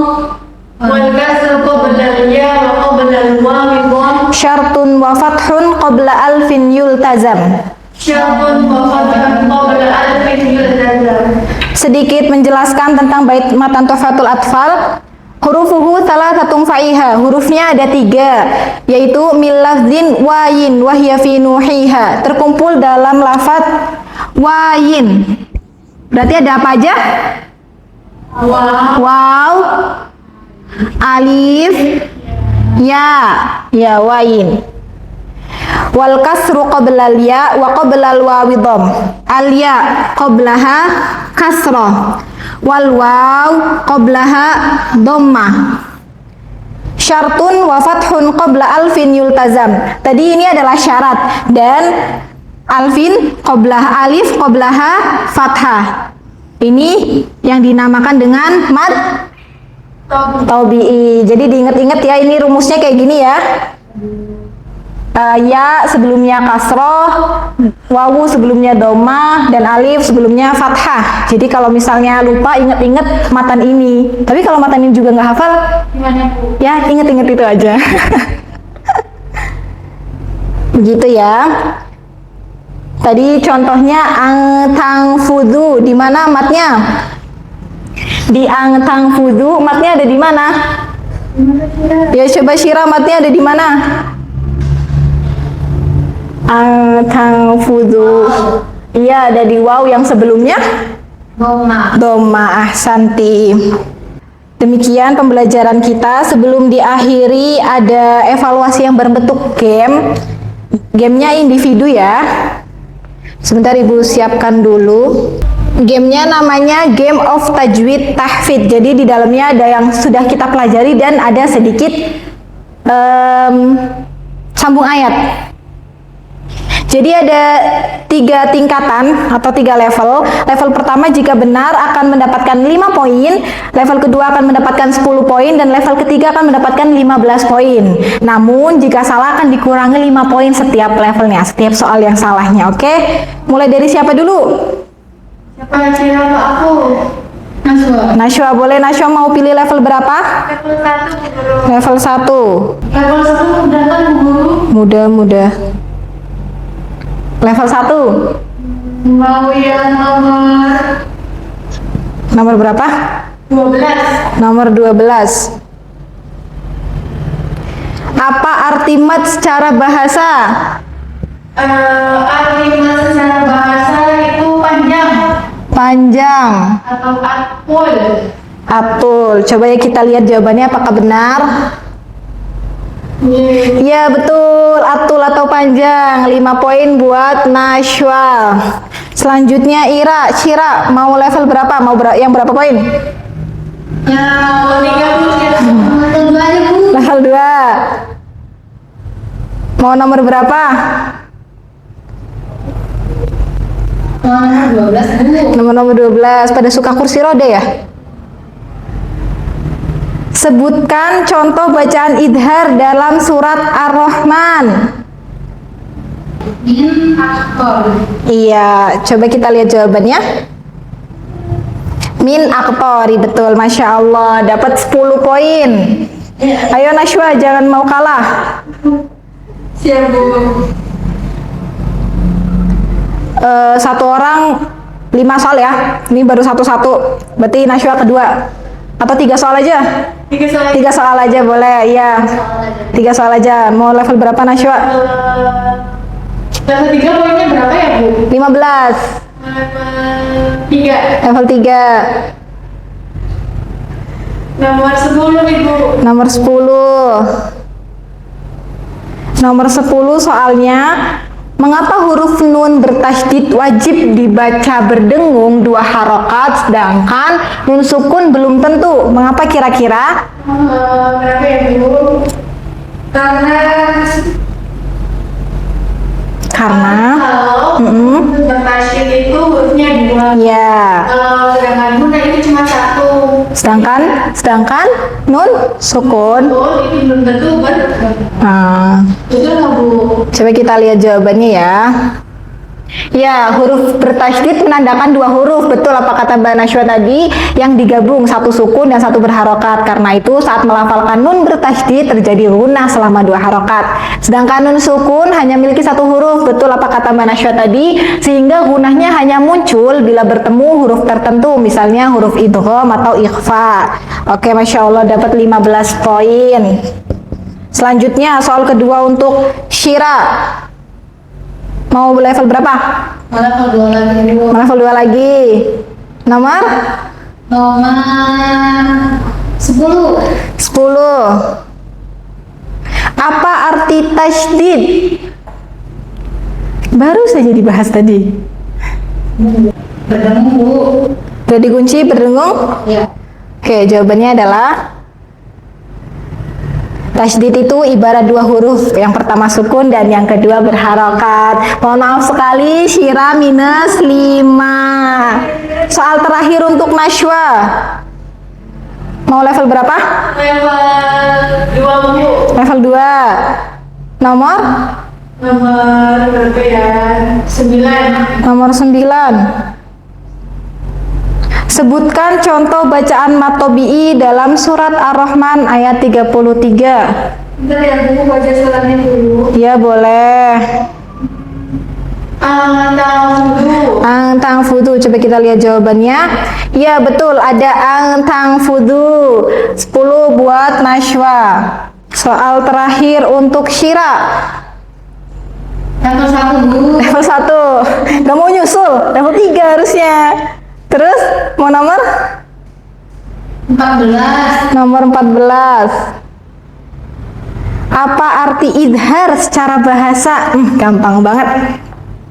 wal kasru qabla al-ya wa qabla al-wawi dham syartun wa fathun qabla alfin yultazam. syartun wa fathun qabla alfin yultazam. Sedikit menjelaskan tentang bait matan tuhfatul atfal. Hurufuhu thalathatun fa'iha, hurufnya ada 3, yaitu min lafzin wayin wahya fi nuhiha, terkumpul dalam lafaz wayin. Berarti ada apa aja? Waw, alif, ya wayin. Wal kasru qabla al-ya wa qabla al-wawi dham. Al-ya qablaha kasrah wal waw qablaha dhammah. Syartun wa fathun qabla alfin yultazam. Tadi ini adalah syarat, dan alfin qablah alif qablaha fathah. Ini yang dinamakan dengan mad tabi'i. Jadi diingat-ingat ya, ini rumusnya kayak gini ya. Ya sebelumnya kasroh, wawu sebelumnya domah, dan alif sebelumnya fathah. Jadi kalau misalnya lupa, ingat-ingat matan ini. Tapi kalau matan ini juga nggak hafal, Gimana, Bu? ya ingat-ingat itu aja. Begitu ya. Tadi contohnya angtang fudu, di mana matnya? Di angtang fudu, matnya ada di mana? Ya coba Syira, matnya ada di mana? Angtang fudu. Iya, ada di waw yang sebelumnya doma. Ahsanti. Demikian pembelajaran kita. Sebelum diakhiri, ada evaluasi yang berbentuk game. Gamenya individu ya. Sebentar ibu siapkan dulu. Gamenya namanya Game of Tajwid Tahfidz. Jadi di dalamnya ada yang sudah kita pelajari dan ada sedikit sambung ayat. Jadi ada 3 tingkatan atau 3 level. Level pertama jika benar akan mendapatkan 5 poin, level kedua akan mendapatkan 10 poin, dan level ketiga akan mendapatkan 15 poin. Namun jika salah akan dikurangi 5 poin setiap levelnya, setiap soal yang salahnya. Oke? Mulai dari siapa dulu? Siapa Syira atau aku? Naswa. Nashwa, boleh. Nashwa mau pilih level berapa? Level 1, Bu Guru. Level 1. Level 1 mudah kan, Bu Guru? Mudah. Level 1. Mau yang Nomor berapa? 12. Nomor 12. Apa arti mat secara bahasa? Arti mat secara bahasa itu panjang atau atul. Atul. Coba ya kita lihat jawabannya apakah benar. Iya betul, atul atau panjang. 5 poin buat Nashwa. Selanjutnya Ira, Syira mau level berapa? Mau yang berapa poin? Yang 3 Level 2. Mau nomor berapa? Nomor 12. Pada suka kursi roda ya? Sebutkan contoh bacaan idhar dalam surat Ar-Rahman. Iya, coba kita lihat jawabannya. Min aktori, betul, Masya Allah, dapat 10 poin. Ayo Nashwa, jangan mau kalah. Siap, Bu. Satu orang 5 soal ya. Ini baru satu-satu. Berarti Nashwa kedua. Atau 3 soal aja? 3 soal. 3 soal aja boleh, iya. 3 soal aja. Mau level berapa Nashwa? Level 3 poinnya berapa ya, Bu? 15. Level 3. Level 3. Nomor 10 nih, Bu. Nomor 10. Nomor 10 soalnya Mengapa huruf nun bertasydid wajib dibaca berdengung 2 harokat, sedangkan nun sukun belum tentu? Mengapa kira-kira? Kenapa ya Bu? Karena kalau bertasydid itu hurufnya 2. Ya. Kalau sedangkan nun itu cuma 1. Sedangkan nun sukun. Oh, itu belum tentu Nah, betul nggak Bu? coba kita lihat jawabannya ya. Ya, huruf bertasydid menandakan 2 huruf. Betul apa kata Mbak Nashwa tadi, yang digabung 1 sukun dan 1 berharokat. Karena itu saat melafalkan nun bertasydid terjadi gunah selama 2 harokat. Sedangkan nun sukun hanya memiliki 1 huruf. Betul apa kata Mbak Nashwa tadi, sehingga gunahnya hanya muncul bila bertemu huruf tertentu, misalnya huruf idgham atau ikhfa. Oke, Masya Allah, dapat 15 poin. Selanjutnya soal kedua untuk Syira. Mau level berapa? Level 2 lagi Bu. Level 2 lagi. Nomor Nomor 10. 10. Apa arti tasydid? Baru saja dibahas tadi. Berdengung Bu. Udah dikunci berdengung? Ya. Oke, jawabannya adalah tasydid itu ibarat 2 huruf, yang pertama sukun dan yang kedua berharokat. Mohon maaf sekali, Syira minus 5. Soal terakhir untuk Nashwa. Mau level berapa? Level 2 Bu. Level 2. Nomor? Nomor berapa ya? 9. Nomor 9. Sebutkan contoh bacaan matobi'i dalam surat Ar-Rahman ayat 33. Bentar ya Bu, baca suratnya dulu. Ya, boleh. Ang tang fudu. Coba kita lihat jawabannya. Ya, betul, ada ang tang fudu. 10 buat Nashwa. Soal terakhir untuk Syira. Level 1 Bu. Level 1. Gak mau nyusul. Level 3 harusnya. Terus mau nomor? 14. Nomor 14. Apa arti idhar secara bahasa? Gampang banget.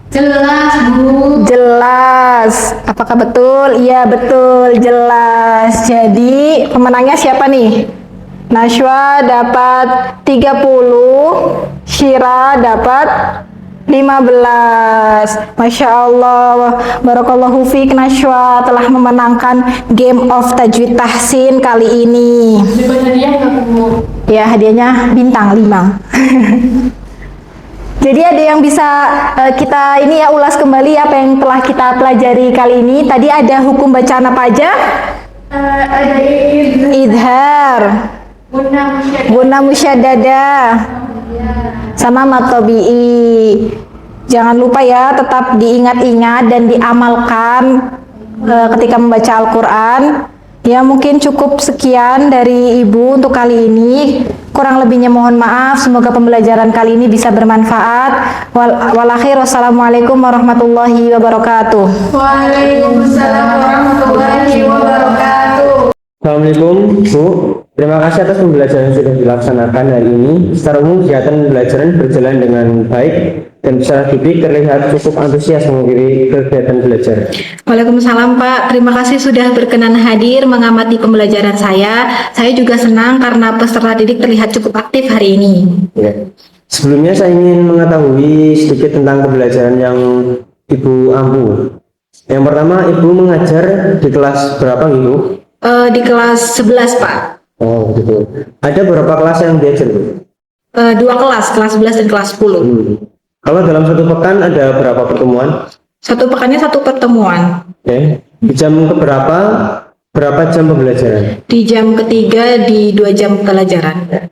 Jelas Bu. Jelas. Apakah betul? Iya, betul, jelas. Jadi pemenangnya siapa nih? Nashwa dapat 30, Syira dapat 15. Masya Allah, barakallahu fiik, Nashwa telah memenangkan Game of Tajwid Tahsin kali ini. Dapat hadiah nggak Bu? Ya, hadiahnya bintang 5. Jadi ada yang bisa kita ini ya ulas kembali apa yang telah kita pelajari kali ini. Tadi ada hukum bacaan apa aja? Ada Idhar, guna musyaddadah, sama matobi'i. Jangan lupa ya, tetap diingat-ingat dan diamalkan ketika membaca Al-Quran. Ya, mungkin cukup sekian dari Ibu untuk kali ini. Kurang lebihnya mohon maaf. Semoga pembelajaran kali ini bisa bermanfaat. Walakhir, wassalamualaikum warahmatullahi wabarakatuh. Waalaikumsalam warahmatullahi wabarakatuh. Assalamualaikum Bu, terima kasih atas pembelajaran yang sudah dilaksanakan hari ini. Secara umum kegiatan pembelajaran berjalan dengan baik dan secara didik terlihat cukup antusias mengakhiri kegiatan belajar. Waalaikumsalam Pak, terima kasih sudah berkenan hadir mengamati pembelajaran saya. Saya juga senang karena peserta didik terlihat cukup aktif hari ini. Ya. Sebelumnya saya ingin mengetahui sedikit tentang pembelajaran yang Ibu ampu. Yang pertama, Ibu mengajar di kelas berapa Ibu? Di kelas 11 Pak. Oh gitu. Ada berapa kelas yang diajar Bu? 2 kelas 11 dan kelas 10. Kalau dalam satu pekan ada berapa pertemuan? Satu pekannya 1 pertemuan. Oke. Di jam keberapa? Berapa jam pembelajaran? Di jam ketiga di 2 jam pelajaran.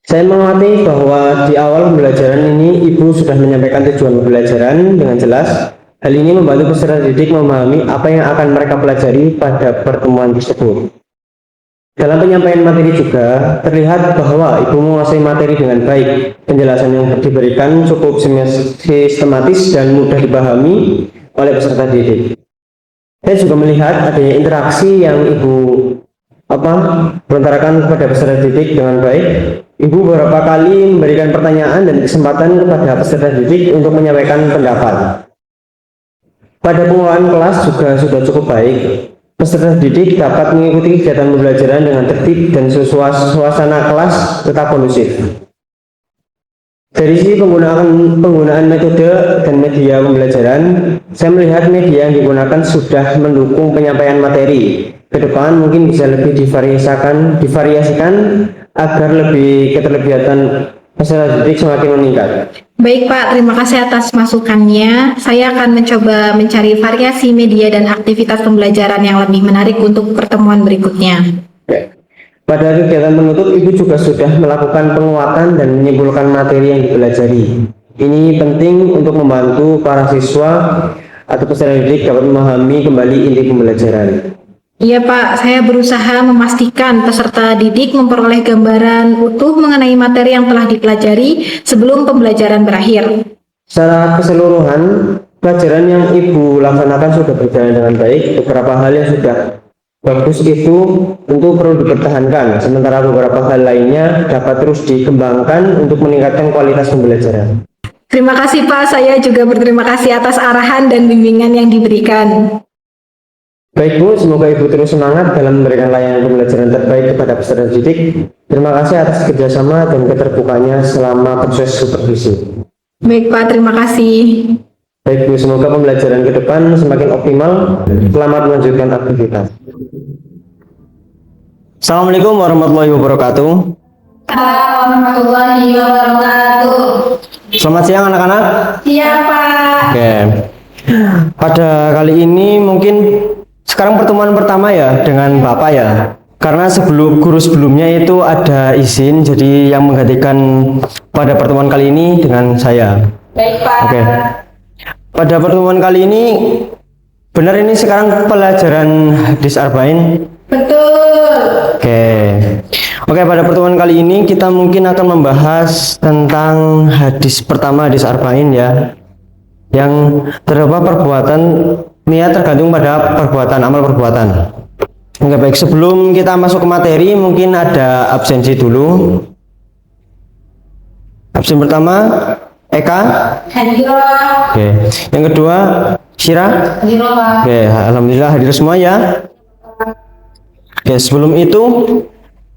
Saya mengerti bahwa di awal pembelajaran ini Ibu sudah menyampaikan tujuan pembelajaran dengan jelas. Hal ini membantu peserta didik memahami apa yang akan mereka pelajari pada pertemuan tersebut. Dalam penyampaian materi juga terlihat bahwa Ibu menguasai materi dengan baik. Penjelasan yang diberikan cukup sistematis dan mudah dipahami oleh peserta didik. Saya juga melihat adanya interaksi yang Ibu melontarkan kepada peserta didik dengan baik. Ibu beberapa kali memberikan pertanyaan dan kesempatan kepada peserta didik untuk menyampaikan pendapat. Pada pengelolaan kelas juga sudah cukup baik. Peserta didik dapat mengikuti kegiatan pembelajaran dengan tertib dan suasana kelas tetap kondusif. Dari sisi penggunaan metode dan media pembelajaran, saya melihat media yang digunakan sudah mendukung penyampaian materi. Ke depan mungkin bisa lebih divariasikan agar lebih keterlibatan peserta didik semakin meningkat. Baik Pak, terima kasih atas masukannya. Saya akan mencoba mencari variasi media dan aktivitas pembelajaran yang lebih menarik untuk pertemuan berikutnya. Pada kegiatan penutup, Ibu juga sudah melakukan penguatan dan menyimpulkan materi yang dipelajari. Ini penting untuk membantu para siswa atau peserta didik dapat memahami kembali inti pembelajaran. Iya Pak, saya berusaha memastikan peserta didik memperoleh gambaran utuh mengenai materi yang telah dipelajari sebelum pembelajaran berakhir. Secara keseluruhan, pelajaran yang Ibu laksanakan sudah berjalan dengan baik. Beberapa hal yang sudah bagus itu tentu perlu dipertahankan, sementara beberapa hal lainnya dapat terus dikembangkan untuk meningkatkan kualitas pembelajaran. Terima kasih Pak, saya juga berterima kasih atas arahan dan bimbingan yang diberikan. Baik Bu, semoga Ibu terus semangat dalam memberikan layanan pembelajaran terbaik kepada peserta didik. Terima kasih atas kerjasama dan keterbukaannya selama proses supervisi. Baik Pak, terima kasih. Baik Bu, semoga pembelajaran ke depan semakin optimal. Selamat melanjutkan aktivitas. Assalamualaikum warahmatullahi wabarakatuh. Warahmatullahi wabarakatuh. Selamat siang anak-anak. Siap Pak. Oke. Pada kali ini mungkin sekarang pertemuan pertama ya dengan Bapak ya. Karena guru sebelumnya itu ada izin, jadi yang menggantikan pada pertemuan kali ini dengan saya. Baik Pak. Oke. Pada pertemuan kali ini, benar ini sekarang pelajaran hadis arba'in? Betul. Oke, pada pertemuan kali ini kita mungkin akan membahas tentang hadis pertama, hadis arba'in ya. Yang terdapat perbuatan, niat tergantung pada perbuatan, amal perbuatan. Oke, baik, sebelum kita masuk ke materi mungkin ada absensi dulu. Absen pertama Eka. Hadir. Oke. Yang kedua Syira. Hadir Pak. Oke, alhamdulillah hadir semua ya. Oke, sebelum itu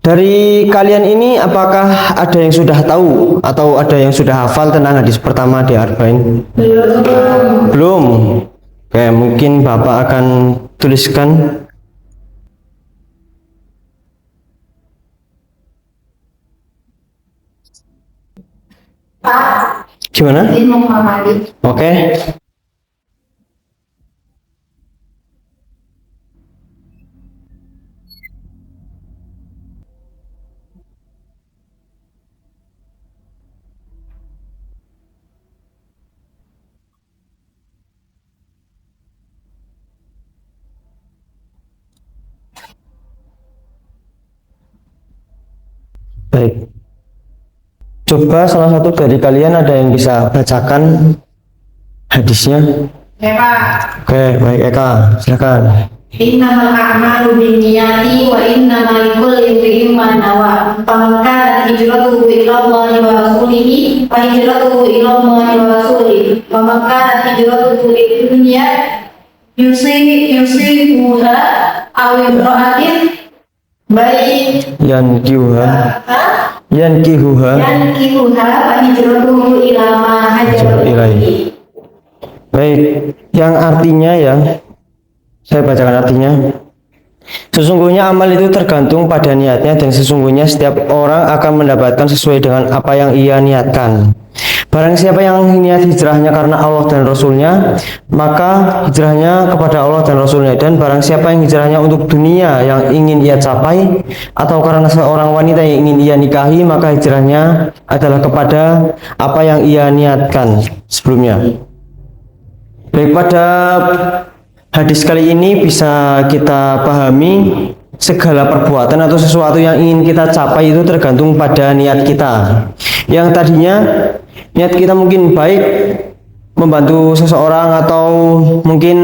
dari kalian ini apakah ada yang sudah tahu atau ada yang sudah hafal tentang hadis pertama di arba'in? Belum. Oke, mungkin Bapak akan tuliskan. Pak, Gimana? izin Muhammad. Oke. Baik. Coba salah satu dari kalian ada yang bisa bacakan hadisnya? Ya Pak. Oke, baik Eka, silakan. Innamal a'malu binniyati wa innamal likulli imri'in ma nawa. Faman kanat hijratuhu ila Allahi wa rasulihi fa hijratuhu ila Allahi wa rasulihi. Wa man kanat hijratuhu lidunya yusibuha aw imra'atin baik Yankihuha yankihuha fa hijratuhu ila ma hajara ilaihi. Baik, yang artinya ya, saya bacakan artinya. Sesungguhnya amal itu tergantung pada niatnya dan sesungguhnya setiap orang akan mendapatkan sesuai dengan apa yang ia niatkan. Barang siapa yang niat hijrahnya karena Allah dan Rasulnya, maka hijrahnya kepada Allah dan Rasulnya. Dan barang siapa yang hijrahnya untuk dunia yang ingin ia capai, atau karena seorang wanita yang ingin ia nikahi, maka hijrahnya adalah kepada apa yang ia niatkan sebelumnya. Baik, pada hadis kali ini bisa kita pahami segala perbuatan atau sesuatu yang ingin kita capai itu tergantung pada niat kita. Yang tadinya niat kita mungkin baik, membantu seseorang atau mungkin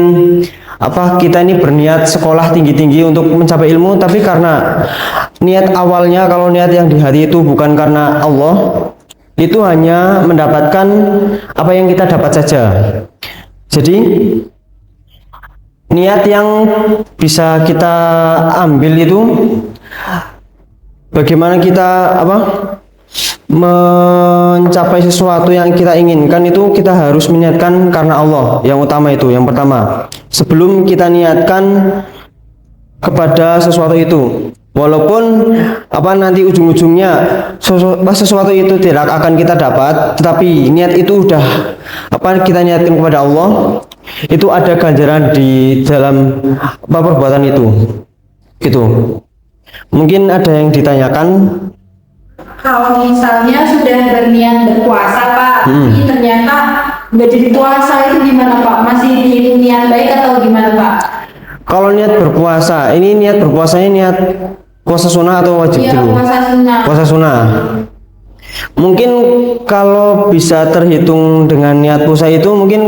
kita ini berniat sekolah tinggi-tinggi untuk mencapai ilmu, tapi karena niat awalnya, kalau niat yang di hati itu bukan karena Allah, itu hanya mendapatkan apa yang kita dapat saja. Jadi niat yang bisa kita ambil itu bagaimana kita mencapai sesuatu yang kita inginkan, itu kita harus meniatkan karena Allah yang utama, itu yang pertama sebelum kita niatkan kepada sesuatu itu. Walaupun nanti ujung-ujungnya sesuatu itu tidak akan kita dapat, tetapi niat itu udah kita niatkan kepada Allah, itu ada ganjaran di dalam perbuatan itu gitu. Mungkin ada yang ditanyakan. Kalau misalnya sudah berniat berpuasa Pak, tapi ternyata nggak jadi puasa, itu gimana Pak? Masih dihitung niat baik atau gimana Pak? Kalau niat berpuasa, ini niat berpuasanya niat puasa sunnah atau wajib Iya, dulu? puasa sunnah. Puasa sunnah. Mungkin kalau bisa terhitung dengan niat puasa itu, mungkin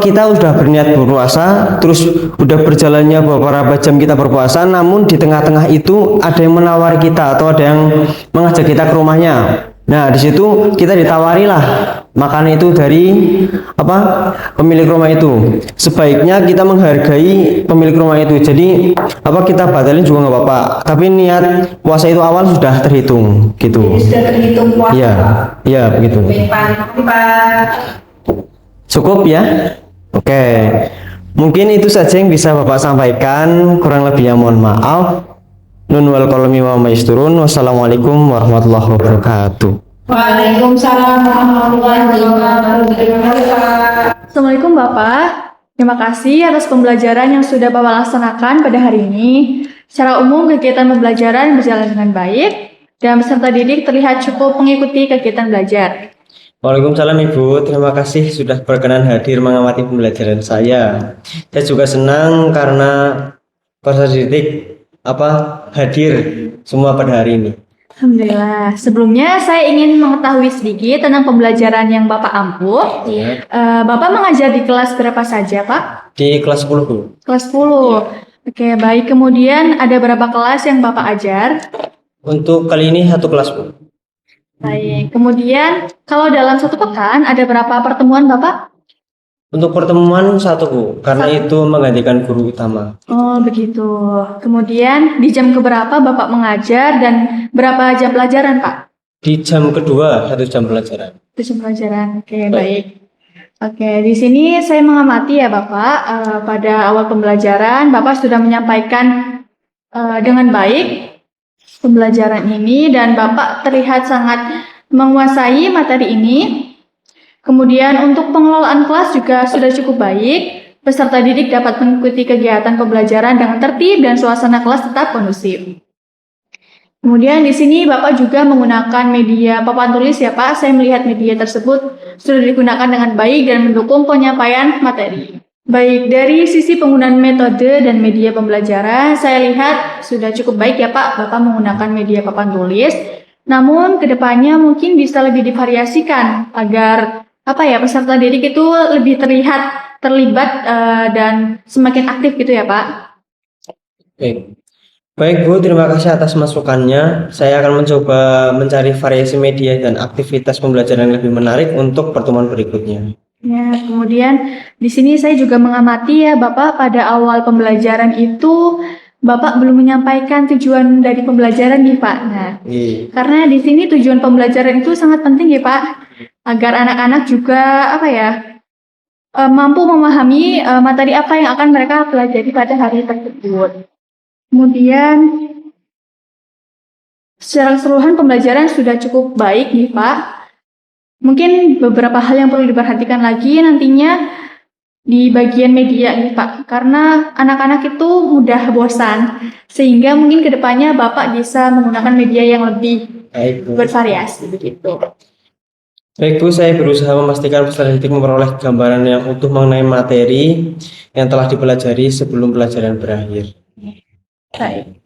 kita udah berniat berpuasa, terus udah berjalannya beberapa jam kita berpuasa, namun di tengah-tengah itu ada yang menawar kita atau ada yang mengajak kita ke rumahnya. Nah, di situ kita ditawari lah makanan itu dari pemilik rumah itu. Sebaiknya kita menghargai pemilik rumah itu. Jadi kita batalin juga nggak apa-apa. Tapi niat puasa itu awal sudah terhitung gitu. Jadi sudah terhitung puasa Iya, Pak. iya begitu. Pak. Cukup ya? Oke. Mungkin itu saja yang bisa Bapak sampaikan. Kurang lebihnya mohon maaf. Nun wal qalami wa ma yasturun. Wassalamualaikum warahmatullahi wabarakatuh. Waalaikumsalam warahmatullahi wabarakatuh. Terima kasih Pak. Assalamualaikum Bapak. Terima kasih atas pembelajaran yang sudah Bapak laksanakan pada hari ini. Secara umum kegiatan pembelajaran berjalan dengan baik dan peserta didik terlihat cukup mengikuti kegiatan belajar. Waalaikumsalam Ibu, terima kasih sudah berkenan hadir mengamati pembelajaran saya. Saya juga senang karena peserta didik hadir semua pada hari ini. Alhamdulillah. Sebelumnya saya ingin mengetahui sedikit tentang pembelajaran yang Bapak ampuh. Ya. Bapak mengajar di kelas berapa saja Pak? Di kelas 10 Bu. Kelas 10. Oke, baik. Kemudian ada berapa kelas yang Bapak ajar? Untuk kali ini satu kelas Bu. Baik. Kemudian kalau dalam satu pekan ada berapa pertemuan Bapak? Untuk pertemuan satu Bu, karena itu menggantikan guru utama. Oh begitu. Kemudian di jam keberapa Bapak mengajar dan berapa jam pelajaran Pak? Di jam kedua 1 jam pelajaran. 1 jam pelajaran. Oke, baik. Oke, di sini saya mengamati ya Bapak, pada awal pembelajaran Bapak sudah menyampaikan dengan baik pembelajaran ini dan Bapak terlihat sangat menguasai materi ini. Kemudian untuk pengelolaan kelas juga sudah cukup baik. Peserta didik dapat mengikuti kegiatan pembelajaran dengan tertib dan suasana kelas tetap kondusif. Kemudian di sini Bapak juga menggunakan media papan tulis ya Pak. Saya melihat media tersebut sudah digunakan dengan baik dan mendukung penyampaian materi. Baik, dari sisi penggunaan metode dan media pembelajaran, saya lihat sudah cukup baik ya Pak, Bapak menggunakan media papan tulis. Namun kedepannya mungkin bisa lebih divariasikan agar peserta didik itu lebih terlibat dan semakin aktif gitu ya Pak. Baik Bu, terima kasih atas masukannya. Saya akan mencoba mencari variasi media dan aktivitas pembelajaran yang lebih menarik untuk pertemuan berikutnya. Ya, kemudian di sini saya juga mengamati ya Bapak, pada awal pembelajaran itu Bapak belum menyampaikan tujuan dari pembelajaran nih Pak. Nah, karena di sini tujuan pembelajaran itu sangat penting ya Pak, agar anak-anak juga mampu memahami materi apa yang akan mereka pelajari pada hari tersebut. Kemudian secara keseluruhan pembelajaran sudah cukup baik nih Pak. Mungkin beberapa hal yang perlu diperhatikan lagi nantinya di bagian media nih Pak, karena anak-anak itu mudah bosan, sehingga mungkin kedepannya Bapak bisa menggunakan media yang lebih bervariasi begitu. Baik Bu, saya berusaha memastikan peserta didik memperoleh gambaran yang utuh mengenai materi yang telah dipelajari sebelum pelajaran berakhir. Baik.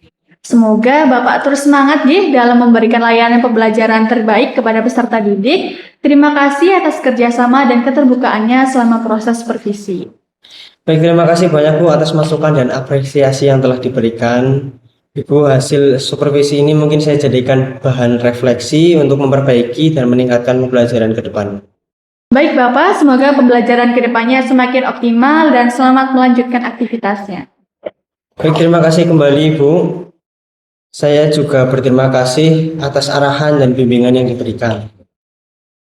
Semoga Bapak terus semangat Gih dalam memberikan layanan pembelajaran terbaik kepada peserta didik. Terima kasih atas kerjasama dan keterbukaannya selama proses supervisi. Baik, terima kasih banyak Bu atas masukan dan apresiasi yang telah diberikan. Ibu, hasil supervisi ini mungkin saya jadikan bahan refleksi untuk memperbaiki dan meningkatkan pembelajaran ke depan. Baik Bapak, semoga pembelajaran kedepannya semakin optimal dan selamat melanjutkan aktivitasnya. Baik, terima kasih kembali Ibu. Saya juga berterima kasih atas arahan dan bimbingan yang diberikan.